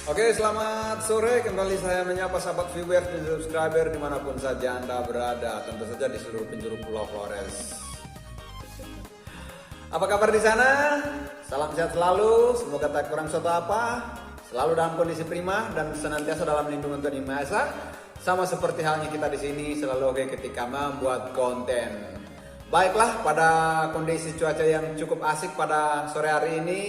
Oke, selamat sore. Kembali saya menyapa sahabat viewers dan subscriber dimanapun saja Anda berada. Tentu saja di seluruh penjuru Pulau Flores. Apa kabar di sana? Salam sehat selalu. Semoga tak kurang suatu apa. Selalu dalam kondisi prima dan senantiasa dalam lindungan Tuhan Yang Maha Esa. Sama seperti halnya kita di sini selalu oke ketika membuat konten. Baiklah, pada kondisi cuaca yang cukup asik pada sore hari ini,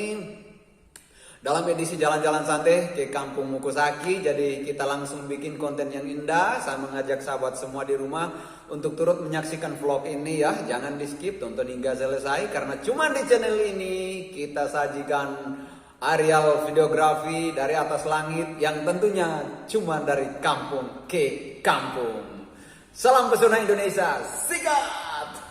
dalam edisi jalan-jalan santai ke Kampung Mukusaki, jadi kita langsung bikin konten yang indah. Saya mengajak sahabat semua di rumah untuk turut menyaksikan vlog ini ya. Jangan di skip, tonton hingga selesai karena cuma di channel ini kita sajikan aerial videografi dari atas langit yang tentunya cuma dari kampung ke kampung. Salam pesona Indonesia, sikat!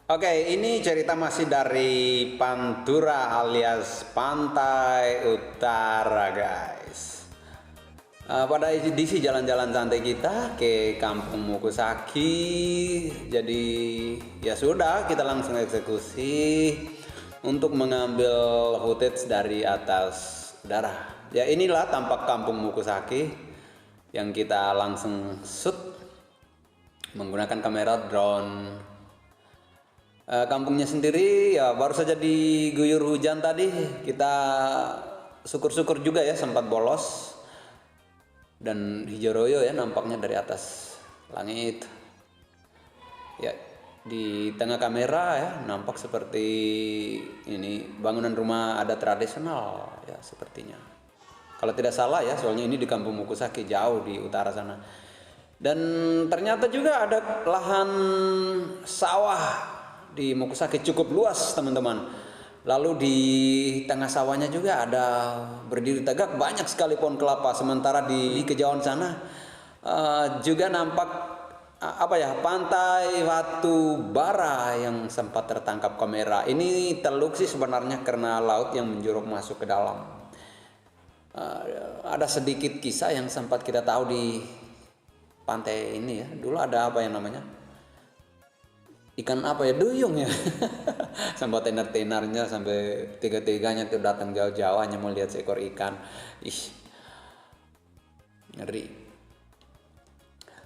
Oke, ini cerita masih dari Pantura alias Pantai Utara, guys. Pada edisi jalan-jalan santai kita ke Kampung Mukusaki, jadi ya sudah kita langsung eksekusi untuk mengambil footage dari atas udara. Ya inilah tampak Kampung Mukusaki yang kita langsung shoot menggunakan kamera drone. Kampungnya sendiri ya baru saja diguyur hujan tadi, kita syukur-syukur juga ya sempat bolos dan hijau royo ya nampaknya dari atas langit ya. Di tengah kamera ya nampak seperti ini bangunan rumah adat tradisional ya sepertinya, kalau tidak salah ya, soalnya ini di Kampung Mukusaki jauh di utara sana. Dan ternyata juga ada lahan sawah di Mukusaki cukup luas teman-teman. Lalu di tengah sawahnya juga ada berdiri tegak banyak sekali pohon kelapa. Sementara di kejauhan sana juga nampak pantai batu bara yang sempat tertangkap kamera. Ini teluk sih sebenarnya karena laut yang menjuruk masuk ke dalam. Ada sedikit kisah yang sempat kita tahu di pantai ini ya. Dulu ada apa yang namanya? Ikan apa ya, duyung ya. Sampai tenar-tenarnya sampai tiga-tiganya tuh datang jauh-jauh hanya mau lihat seekor ikan. Ih, ngeri.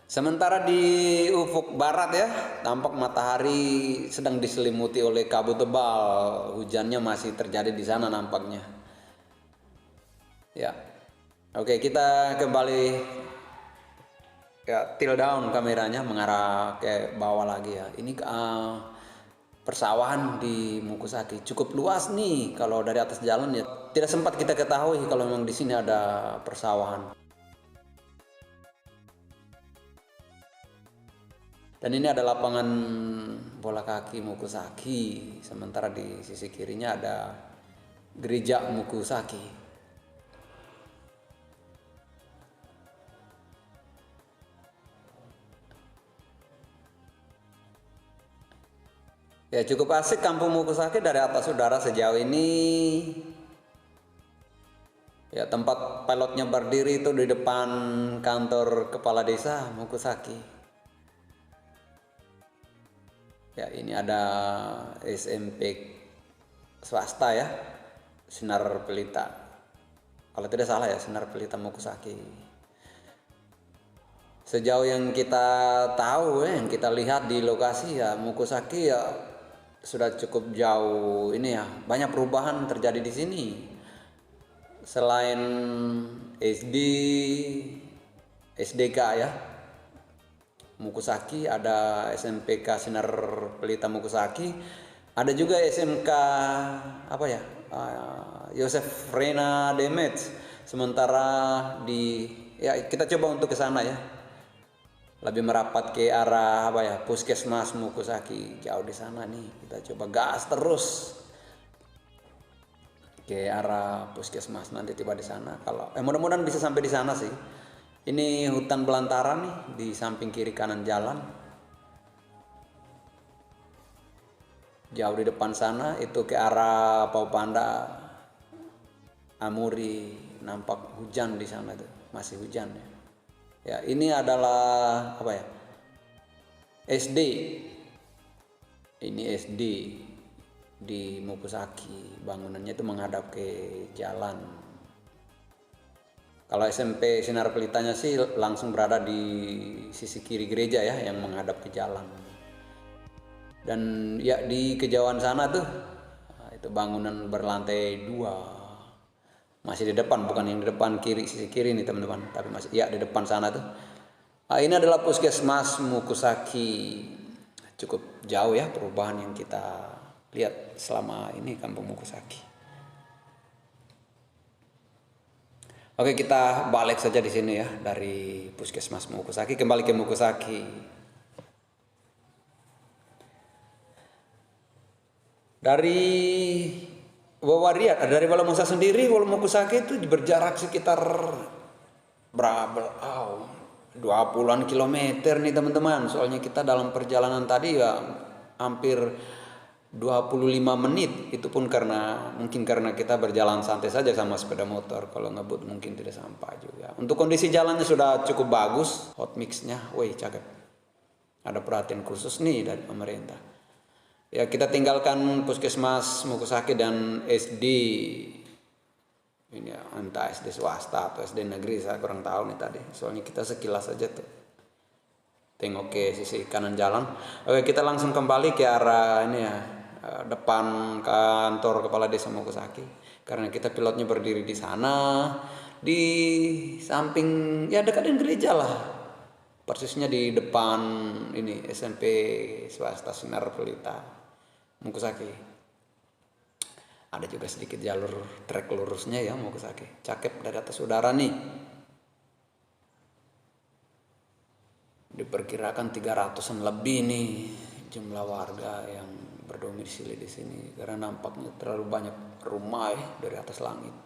Sementara di ufuk barat ya tampak matahari sedang diselimuti oleh kabut tebal. Hujannya masih terjadi di sana nampaknya ya. Oke, kita kembali ya, tilt down kameranya mengarah ke bawah lagi ya. Ini persawahan di Mukusaki cukup luas nih. Kalau dari atas jalan ya tidak sempat kita ketahui kalau memang di sini ada persawahan. Dan ini ada lapangan bola kaki Mukusaki. Sementara di sisi kirinya ada gereja Mukusaki. Ya cukup asik Kampung Mukusaki dari atas udara sejauh ini. Ya tempat pilotnya berdiri itu di depan kantor kepala desa Mukusaki. Ya ini ada SMP swasta ya, Sinar Pelita. Kalau tidak salah ya Sinar Pelita Mukusaki. Sejauh yang kita tahu yang kita lihat di lokasi ya Mukusaki ya sudah cukup jauh ini ya, banyak perubahan terjadi di sini. Selain SD, SDK ya Mukusaki, ada SMPK Sinar Pelita Mukusaki, ada juga SMK Yosef Rena Demet. Sementara di ya kita coba untuk ke sana ya, lebih merapat ke arah Puskesmas Mukusaki, jauh di sana nih. Kita coba gas terus ke arah Puskesmas, nanti tiba di sana. Kalau mudah-mudahan bisa sampai di sana sih. Ini hutan belantara nih di samping kiri kanan jalan. Jauh di depan sana itu ke arah Paupanda Amuri, nampak hujan di sana tuh, masih hujan ya. Ya, ini adalah SD. Ini SD di Mukusaki. Bangunannya itu menghadap ke jalan. Kalau SMP Sinar Pelitanya sih langsung berada di sisi kiri gereja ya, yang menghadap ke jalan. Dan ya di kejauhan sana tuh, itu bangunan berlantai 2. Masih di depan, bukan yang di depan kiri, sisi kiri nih teman-teman, tapi masih ya di depan sana tuh. Ini adalah Puskesmas Mukusaki. Cukup jauh ya perubahan yang kita lihat selama ini Kampung Mukusaki. Oke, kita balik saja di sini ya, dari Puskesmas Mukusaki kembali ke Mukusaki. Dari Wawariat, dari Walamusa sendiri, Walamukusaki itu berjarak sekitar berapa? 20-an kilometer nih teman-teman. Soalnya kita dalam perjalanan tadi ya hampir 25 menit, itu pun mungkin karena kita berjalan santai saja sama sepeda motor. Kalau ngebut mungkin tidak sampai juga. Untuk kondisi jalannya sudah cukup bagus, hot mixnya, wih cakep. Ada perhatian khusus nih dari pemerintah. Ya kita tinggalkan Puskesmas Mukusaki dan SD ini ya, entah SD swasta atau SD negeri, saya kurang tahu nih tadi. Soalnya kita sekilas saja tuh tengok ke sisi kanan jalan. Oke, kita langsung kembali ke arah ini ya, depan kantor Kepala Desa Mukusaki. Karena kita pilotnya berdiri di sana, di samping ya dekat dengan gereja lah. Persisnya di depan ini SMP swasta Sinar Pelita Mukusaki. Ada juga sedikit jalur trek lurusnya ya Mukusaki. Cakep dari atas udara nih. Diperkirakan 300-an lebih nih jumlah warga yang berdomisili di sini, karena nampaknya terlalu banyak rumah dari atas langit.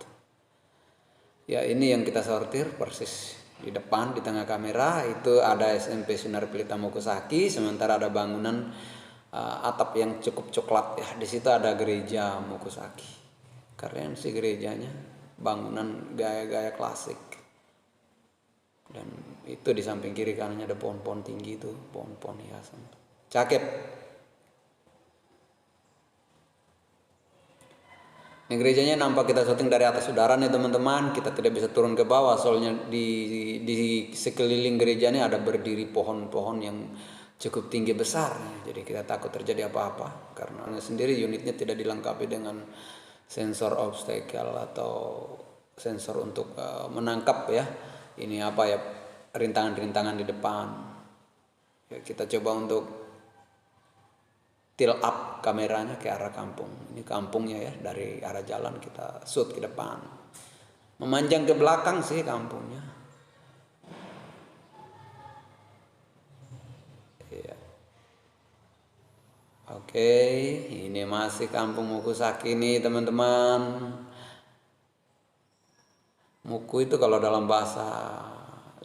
Ya ini yang kita sortir persis di depan, di tengah kamera itu ada SMP Sinar Pelita Mukusaki, sementara ada bangunan atap yang cukup coklat ya. Di situ ada gereja Mukusaki. Keren sih gerejanya, bangunan gaya-gaya klasik. Dan itu di samping kiri kanannya ada pohon-pohon tinggi itu, pohon-pohon hiasan. Cakep. Ini gerejanya nampak kita syuting dari atas udara nih teman-teman. Kita tidak bisa turun ke bawah soalnya di sekeliling gereja ini ada berdiri pohon-pohon yang cukup tinggi besar. Jadi kita takut terjadi apa-apa karena sendiri unitnya tidak dilengkapi dengan sensor obstacle atau sensor untuk menangkap ya. Ini apa ya, rintangan-rintangan di depan. Ya, kita coba untuk tilt up kameranya ke arah kampung. Ini kampungnya ya, dari arah jalan kita shoot ke depan. Memanjang ke belakang sih kampungnya. Ya. Oke, ini masih Kampung Mukusaki nih teman-teman. Muku itu kalau dalam bahasa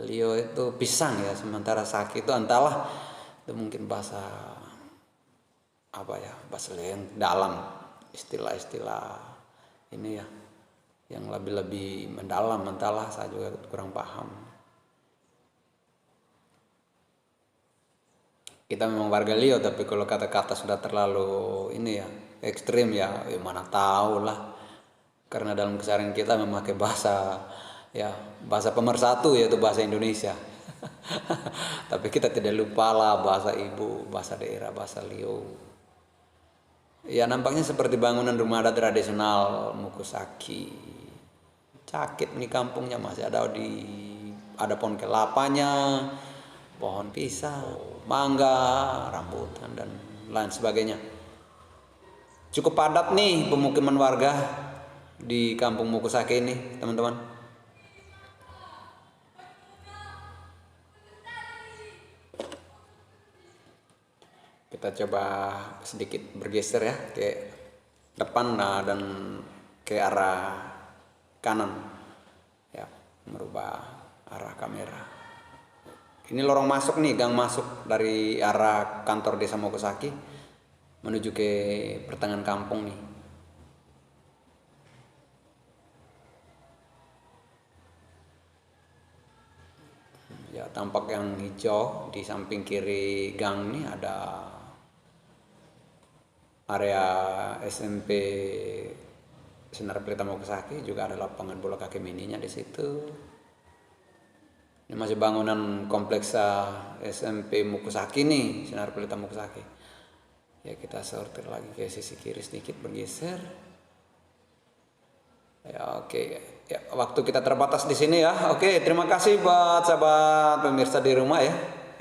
Lio itu pisang ya, sementara saki itu entahlah, itu mungkin bahasa apa ya, bahasa yang dalam, istilah-istilah ini ya yang lebih mendalam, entahlah, saya juga kurang paham. Kita memang warga Lio, tapi kalau kata-kata sudah terlalu ini ya ekstrim ya mana tahu lah. Karena dalam keseharian kita memakai bahasa pemersatu, yaitu bahasa Indonesia. Tapi kita tidak lupa lah bahasa ibu, bahasa daerah, bahasa Lio. Ya nampaknya seperti bangunan rumah adat tradisional Mukusaki. Cakep nih kampungnya, masih ada pohon kelapanya, pohon pisang, mangga, rambutan dan lain sebagainya. Cukup padat nih pemukiman warga di Kampung Mukusaki ini, teman-teman. Kita coba sedikit bergeser ya ke depan dan ke arah kanan ya, merubah arah kamera. Ini lorong masuk nih, gang masuk dari arah kantor Desa Mukusaki menuju ke pertengahan kampung nih. Ya tampak yang hijau di samping kiri gang nih ada area SMP Sinar Pelita Mukusaki, juga ada lapangan bola kaki mininya di situ. Ini masih bangunan kompleks SMP Mukusaki nih, Sinar Pelita Mukusaki. Ya kita sortir lagi ke sisi kiri sedikit, bergeser. Ya oke, ya waktu kita terbatas di sini ya. Oke, terima kasih buat sahabat pemirsa di rumah ya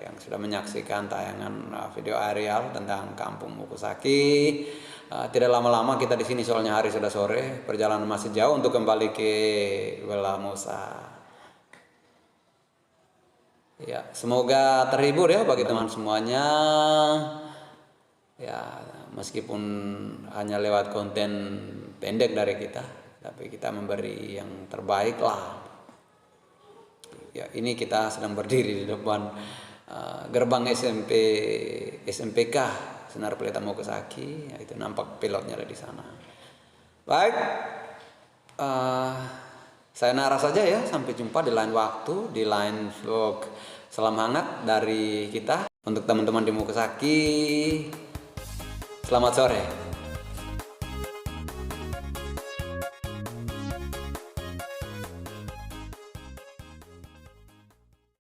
yang sudah menyaksikan tayangan video aerial tentang Kampung Mukusaki. Tidak lama-lama kita di sini soalnya hari sudah sore, perjalanan masih jauh untuk kembali ke Welamosa. Ya, semoga terhibur ya bagi teman semuanya. Ya, meskipun hanya lewat konten pendek dari kita, tapi kita memberi yang terbaik lah. Ya, ini kita sedang berdiri di depan gerbang SMPK Sinar Pelita Mukusaki. Ya, itu nampak pilotnya ada di sana. Baik, saya naras saja ya. Sampai jumpa di lain waktu, di lain vlog. Salam hangat dari kita untuk teman-teman di Mukusaki. Selamat sore.